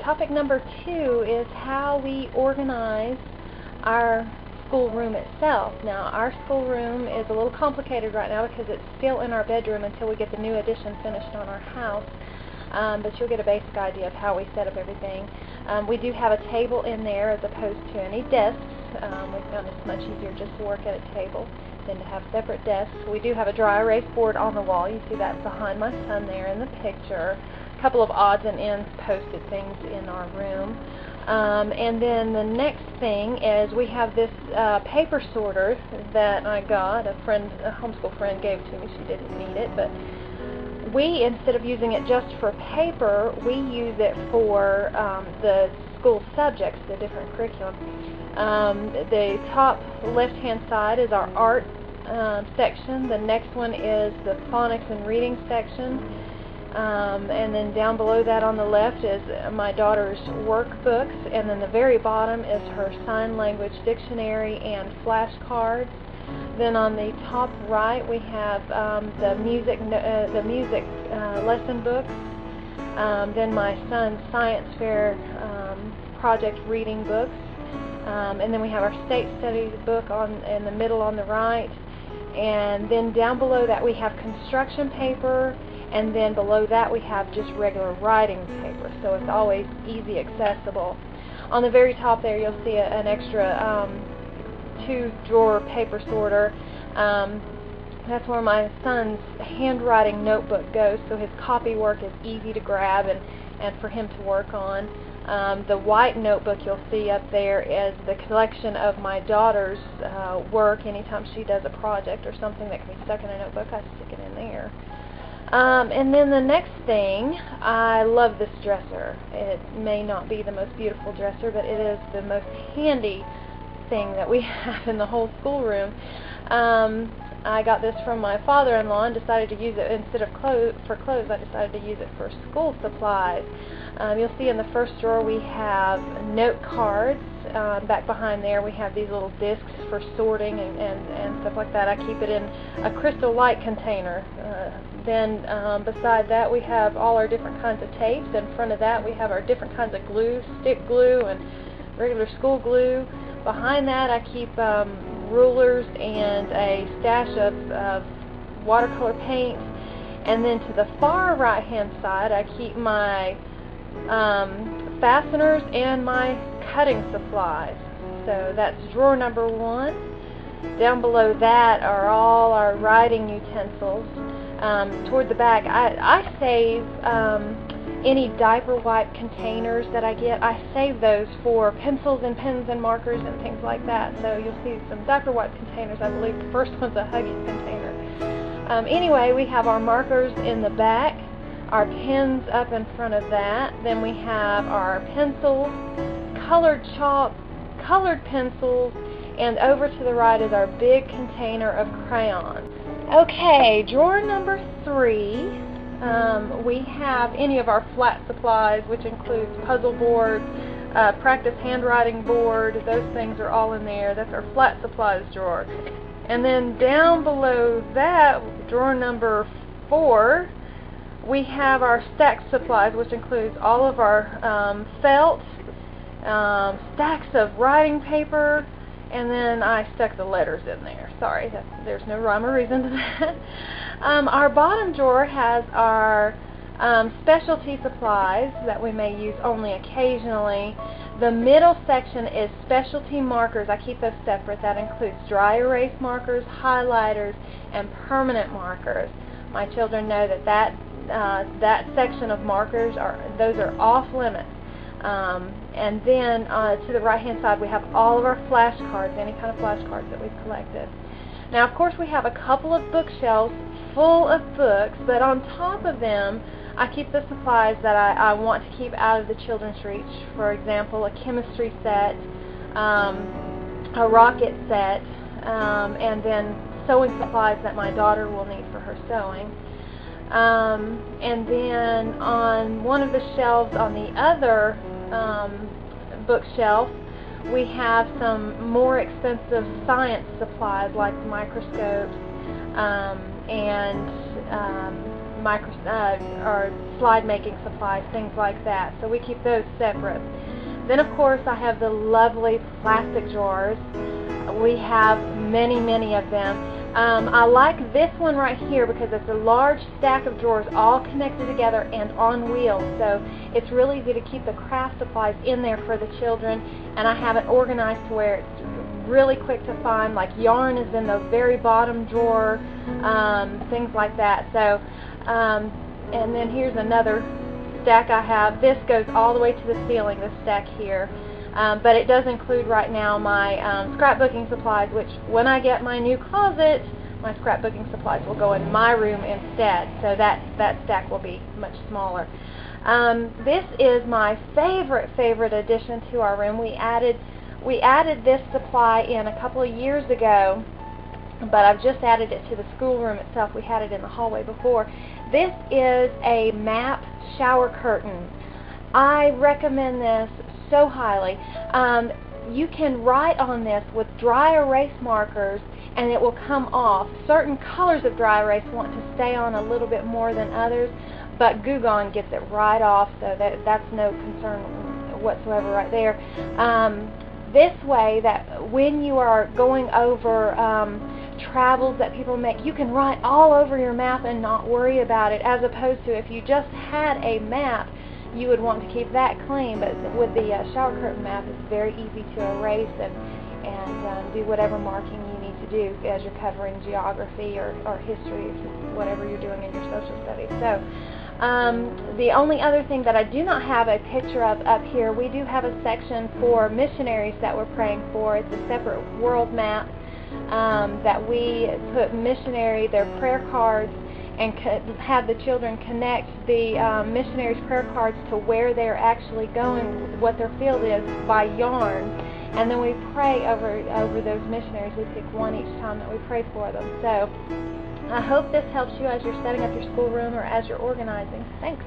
topic number 2 is how we organize our schoolroom itself. Now, our schoolroom is a little complicated right now because it's still in our bedroom until we get the new addition finished on our house. But you'll get a basic idea of how we set up everything. We do have a table in there as opposed to any desks. We found it's much easier just to work at a table than to have separate desks. We do have a dry erase board on the wall. You see that behind my son there in the picture. A couple of odds and ends posted things in our room. And then the next thing is we have this paper sorter that I got. A homeschool friend gave to me. She didn't need it, but we, instead of using it just for paper, we use it for the school subjects, the different curriculum. The top left-hand side is our art section. The next one is the phonics and reading section. And then down below that on the left is my daughter's workbooks, and then the very bottom is her sign language dictionary and flashcards. Then on the top right we have the music lesson books. Then my son's science fair project reading books. And then we have our state studies book in the middle on the right. And then down below that we have construction paper. And then below that we have just regular writing paper, so it's always easy accessible. On the very top there you'll see an extra 2-drawer paper sorter. That's where my son's handwriting notebook goes, so his copy work is easy to grab and for him to work on. The white notebook you'll see up there is the collection of my daughter's work. Anytime she does a project or something that can be stuck in a notebook, I stick it in there. And then the next thing, I love this dresser. It may not be the most beautiful dresser, but it is the most handy thing that we have in the whole schoolroom. I got this from my father-in-law and decided to use it instead of for clothes. I decided to use it for school supplies. You'll see in the first drawer we have note cards. Back behind there we have these little discs for sorting and stuff like that. I keep it in a crystal light container. Then beside that we have all our different kinds of tapes. In front of that we have our different kinds of glue, stick glue and regular school glue. Behind that I keep rulers and a stash of watercolor paints. And then to the far right hand side I keep my fasteners and my cutting supplies. So that's drawer number 1. Down below that are all our writing utensils. Toward the back I save any diaper wipe containers that I get. I save those for pencils and pens and markers and things like that. So you'll see some diaper wipe containers. I believe the first one's a Huggies container. Anyway, we have our markers in the back, our pens up in front of that. Then we have our pencils, colored chalk, colored pencils, and over to the right is our big container of crayons. Okay, drawer number 3. We have any of our flat supplies, which includes puzzle boards, practice handwriting board. Those things are all in there. That's our flat supplies drawer. And then down below that, drawer number 4, we have our stacked supplies, which includes all of our felt, stacks of writing paper, and then I stuck the letters in there. Sorry, there's no rhyme or reason to that. Our bottom drawer has our specialty supplies that we may use only occasionally. The middle section is specialty markers. I keep those separate. That includes dry erase markers, highlighters, and permanent markers. My children know that section of markers those are off limits. And then to the right hand side we have all of our flashcards, any kind of flashcards that we've collected. Now of course we have a couple of bookshelves full of books, but on top of them I keep the supplies that I want to keep out of the children's reach. For example, a chemistry set, a rocket set, and then sewing supplies that my daughter will need for her sewing. And then on one of the shelves on the other bookshelf we have some more expensive science supplies like microscopes and or slide making supplies, things like that. So we keep those separate. Then of course I have the lovely plastic drawers. We have many, many of them. I like this one right here because it's a large stack of drawers all connected together and on wheels, so it's really easy to keep the craft supplies in there for the children, and I have it organized to where it's really quick to find, like yarn is in the very bottom drawer, things like that. So, and then here's another stack I have. This goes all the way to the ceiling, this stack here. But it does include right now my scrapbooking supplies, which when I get my new closet, my scrapbooking supplies will go in my room instead. So that stack will be much smaller. This is my favorite addition to our room. We added this supply in a couple of years ago, but I've just added it to the schoolroom itself. We had it in the hallway before. This is a map shower curtain. I recommend this so highly. You can write on this with dry erase markers and it will come off. Certain colors of dry erase want to stay on a little bit more than others, but Goo Gone gets it right off, so that's no concern whatsoever right there. This way, that when you are going over travels that people make, you can write all over your map and not worry about it, as opposed to if you just had a map, you would want to keep that clean. But with the shower curtain map, it's very easy to erase and do whatever marking you need to do as you're covering geography or history, whatever you're doing in your social studies. So the only other thing that I do not have a picture of up here, we do have a section for missionaries that we're praying for. It's a separate world map that we put their prayer cards, and have the children connect the missionaries' prayer cards to where they're actually going, what their field is, by yarn. And then we pray over those missionaries. We pick one each time that we pray for them. So I hope this helps you as you're setting up your schoolroom or as you're organizing. Thanks.